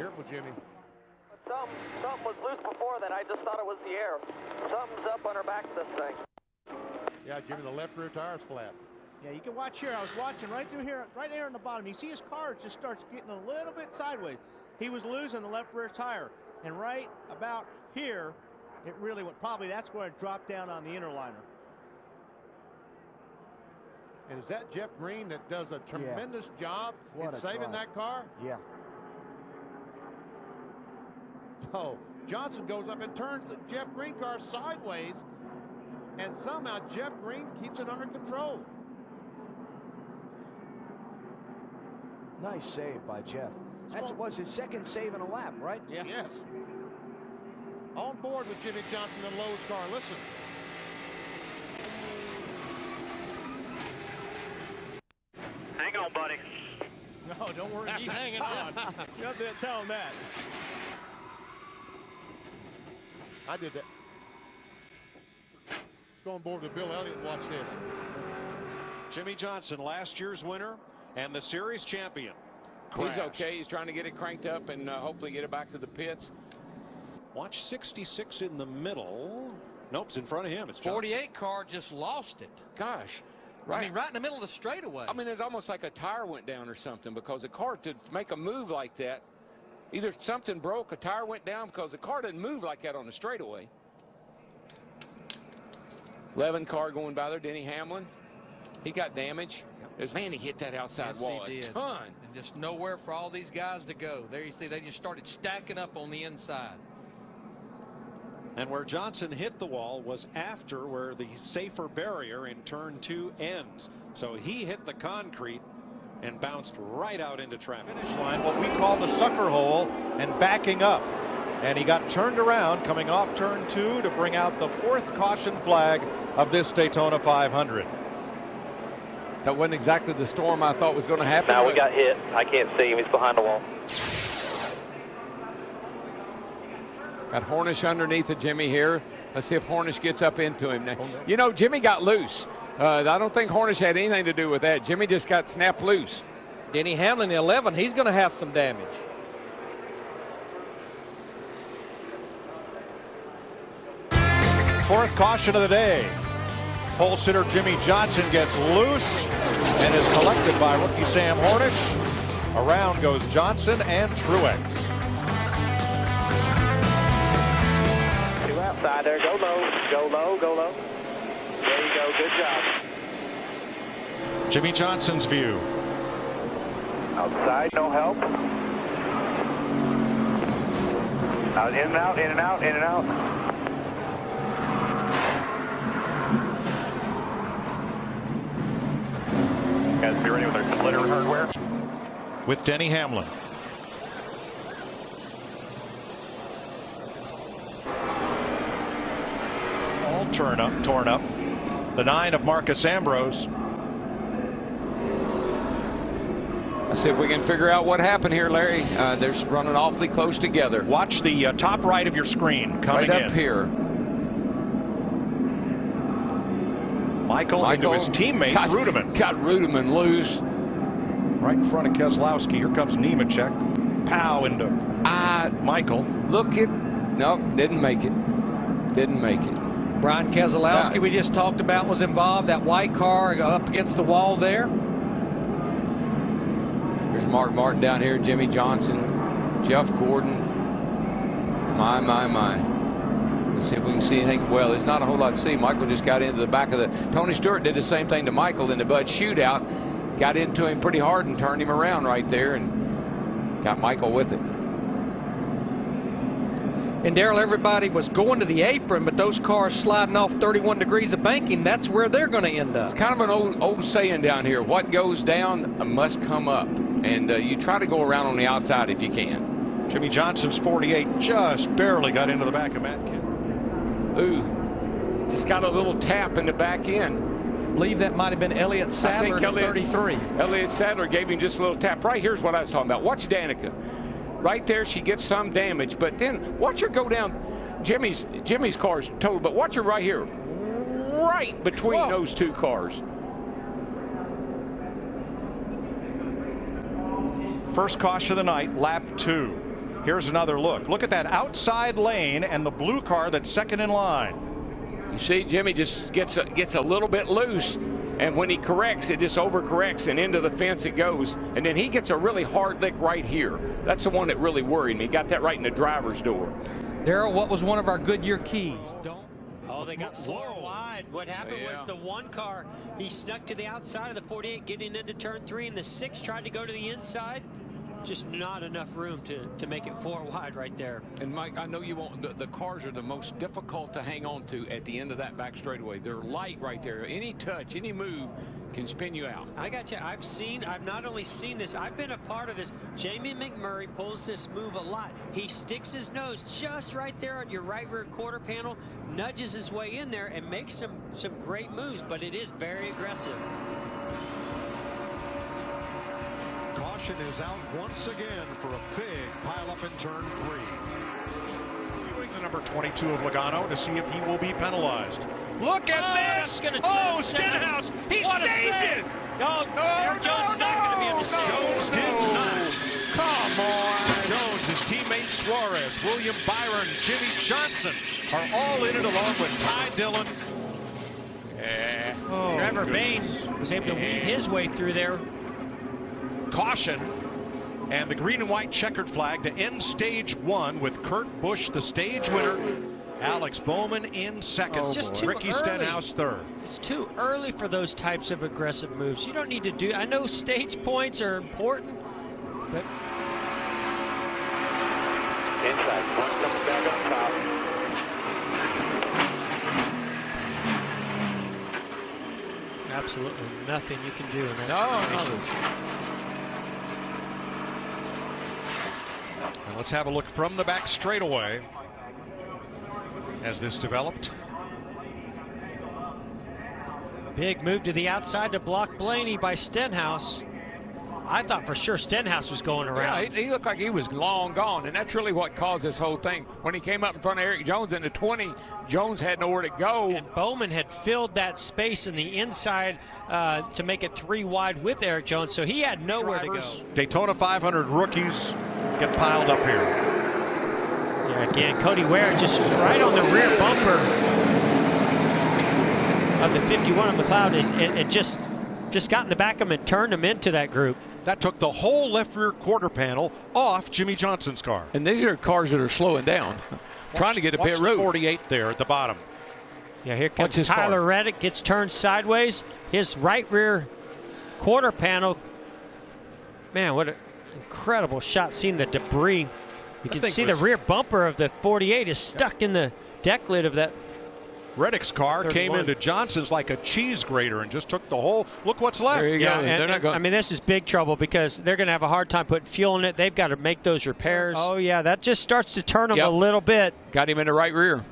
Careful, Jimmy. Something was loose before that. I just thought it was the air. Something's up on her back of this thing. Yeah, Jimmy, the left rear tire's flat. Yeah, you can watch here. I was watching right through here, right there in the bottom. You see his car just starts getting a little bit sideways. He was losing the left rear tire. And right about here, it really went, probably that's where it dropped down on the inner liner. And is that Jeff Green that does a tremendous job in saving that car? Yeah. Oh, Johnson goes up and turns the Jeff Green car sideways, and somehow Jeff Green keeps it under control. Nice save by Jeff. That was his second save in a lap, right? Yeah. Yes. On board with Jimmie Johnson and Lowe's car. Listen. Hang on, buddy. No, don't worry. He's hanging on. You have to tell him that. I did that. Let's go on board with Bill Elliott and watch this. Jimmie Johnson, last year's winner and the series champion. He's okay. He's trying to get it cranked up and hopefully get it back to the pits. Watch 66 in the middle. Nope, it's in front of him. It's 48 car just lost it. Gosh. Right. I mean, right in the middle of the straightaway. I mean, it's almost like a tire went down or something, because a car, to make a move like that, either something broke, a tire went down, because the car doesn't move like that on the straightaway. 11 car going by there, Denny Hamlin. He got damage. Man, he hit that outside wall a ton. And just nowhere for all these guys to go. There you see, they just started stacking up on the inside. And where Johnson hit the wall was after where the safer barrier in turn 2 ends. So he hit the concrete and bounced right out into traffic. Finish line, what we call the sucker hole, and backing up. And he got turned around coming off turn 2 to bring out the 4th caution flag of this Daytona 500. That wasn't exactly the storm I thought was going to happen. Now we got hit. I can't see him. He's behind the wall. Got Hornish underneath of Jimmy here. Let's see if Hornish gets up into him. Now, you know, Jimmy got loose. I don't think Hornish had anything to do with that. Jimmy just got snapped loose. Denny Hamlin, the 11, he's going to have some damage. Fourth caution of the day. Pole sitter Jimmie Johnson gets loose and is collected by rookie Sam Hornish. Around goes Johnson and Truex. 2 outside there. Go low. Go low. Go low. There you go. Good job. Jimmie Johnson's view. Outside. No help. Out, in and out. In and out. In and out. Guys, be ready with our splitter hardware. With Denny Hamlin. All torn up. The 9 of Marcus Ambrose. Let's see if we can figure out what happened here, Larry. They're running awfully close together. Watch the top right of your screen coming right up in. here. Michael into his teammate, Rudeman. Got Rudeman loose. Right in front of Keselowski. Here comes Nemechek. Pow into Michael. Look at, nope, didn't make it. Didn't make it. Brian Keselowski, we just talked about, was involved. That white car up against the wall there. There's Mark Martin down here, Jimmie Johnson, Jeff Gordon. My. Let's see if we can see anything. Well, there's not a whole lot to see. Michael just got into the back of the... Tony Stewart did the same thing to Michael in the Bud shootout. Got into him pretty hard and turned him around right there and got Michael with it. And Darrell, everybody was going to the apron, but those cars sliding off 31 degrees of banking, that's where they're going to end up. It's kind of an old saying down here. What goes down must come up. And you try to go around on the outside if you can. Jimmie Johnson's 48 just barely got into the back of Matt Kemp. Ooh, just got a little tap in the back end. I believe that might have been Elliott Sadler in 33. Elliott Sadler gave him just a little tap. Right here's what I was talking about. Watch Danica. Right there, she gets some damage, but then watch her go down. Jimmy's car's total, but watch her right here. Right between those two cars. First caution of the night, lap 2. Here's another look. Look at that outside lane and the blue car that's second in line. You see, Jimmy just gets a little bit loose, and when he corrects, it just overcorrects, and into the fence it goes. And then he gets a really hard lick right here. That's the one that really worried me. He got that right in the driver's door. Darrell, what was one of our Goodyear keys? Oh, they got 4 wide. What happened was the 1 car, he snuck to the outside of the 48 getting into turn 3, and the 6 tried to go to the inside. Just not enough room to make it 4 wide right there. And Mike, I know you won't, the cars are the most difficult to hang on to at the end of that back straightaway. They're light right there. Any touch, any move can spin you out. I got you. I've not only seen this, I've been a part of this. Jamie McMurray pulls this move a lot. He sticks his nose just right there on your right rear quarter panel, nudges his way in there, and makes some great moves, but it is very aggressive. Caution is out once again for a big pileup in turn 3. Viewing the number 22 of Logano to see if he will be penalized. Look at this! Oh, Stenhouse! He saved it! No, Eric Jones is not going to be able to save it. Jones did not. Come on. Jones, his teammate Suarez, William Byron, Jimmie Johnson are all in it along with Ty Dillon. Oh, Trevor Bayne was able to weave his way through there. Caution, and the green and white checkered flag to end stage 1 with Kurt Busch the stage winner, Alex Bowman in second, Ricky Stenhouse third. It's too early for those types of aggressive moves. You don't need to do, I know stage points are important, but Inside, one coming back up top. absolutely nothing you can do in that situation. And let's have a look from the back straightaway as this developed. Big move to the outside to block Blaney by Stenhouse. I thought for sure Stenhouse was going around. Yeah, he looked like he was long gone, and that's really what caused this whole thing. When he came up in front of Eric Jones in the 20, Jones had nowhere to go. And Bowman had filled that space in the inside to make it 3 wide with Eric Jones, so he had nowhere to go. Daytona 500 rookies get piled up here. Yeah, again, Cody Ware just right on the rear bumper of the 51 of McLeod, and just got in the back of him and turned him into that group. That took the whole left rear quarter panel off Jimmie Johnson's car. And these are cars that are slowing down, trying to get a pit road. 48 there at the bottom. Yeah, here comes Tyler Reddick, gets turned sideways. His right rear quarter panel. Man, what an incredible shot, seeing the debris. You can see the rear bumper of the 48 is stuck in the deck lid of that. Reddick's car came into Johnson's like a cheese grater and just took the whole. Look what's left. There you go. I mean, this is big trouble because they're going to have a hard time putting fuel in it. They've got to make those repairs. Oh, yeah, that just starts to turn them a little bit. Got him in the right rear.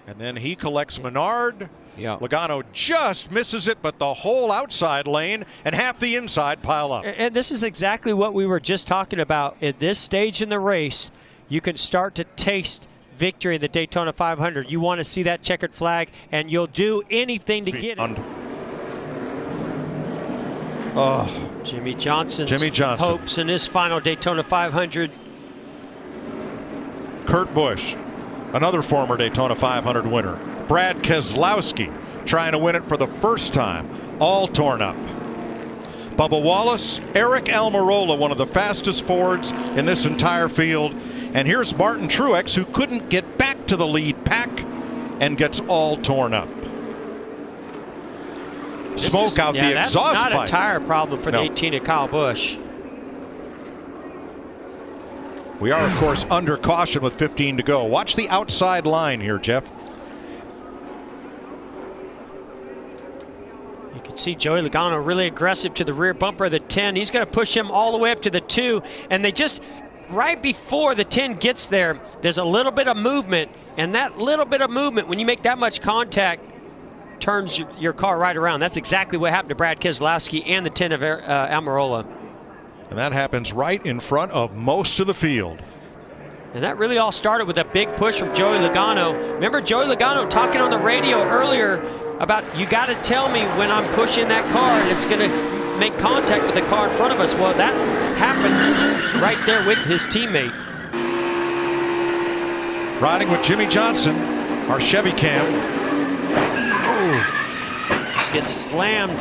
And then he collects Menard. Yeah. Logano just misses it, but the whole outside lane and half the inside pile up. And this is exactly what we were just talking about. At this stage in the race, you can start to taste victory in the Daytona 500. You want to see that checkered flag, and you'll do anything to get it. Jimmie Johnson hopes in his final Daytona 500. Kurt Busch, another former Daytona 500 winner. Brad Keselowski trying to win it for the first time, all torn up. Bubba Wallace, Eric Almirola, one of the fastest Fords in this entire field. And here's Martin Truex, who couldn't get back to the lead pack and gets all torn up. Smoke out the exhaust pipe. That's not a tire problem for the 18 of Kyle Busch. We are, of course, under caution with 15 to go. Watch the outside line here, Jeff. You can see Joey Logano really aggressive to the rear bumper of the 10. He's going to push him all the way up to the 2, and they just, right before the 10 gets there, there's a little bit of movement, and that little bit of movement, when you make that much contact, turns your car right around. That's exactly what happened to Brad Keselowski and the 10 of Almirola. And that happens right in front of most of the field. And that really all started with a big push from Joey Logano. Remember Joey Logano talking on the radio earlier about, you got to tell me when I'm pushing that car, and it's going to make contact with the car in front of us. Well, that happened right there with his teammate. Riding with Jimmie Johnson, our Chevy cam. Oh, just gets slammed.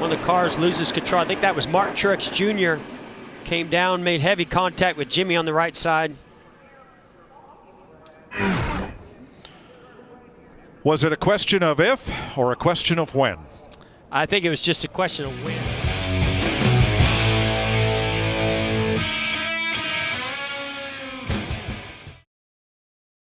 One of the cars loses control. I think that was Mark Truex Jr. Came down, made heavy contact with Jimmie on the right side. Was it a question of if or a question of when? I think it was just a question of when.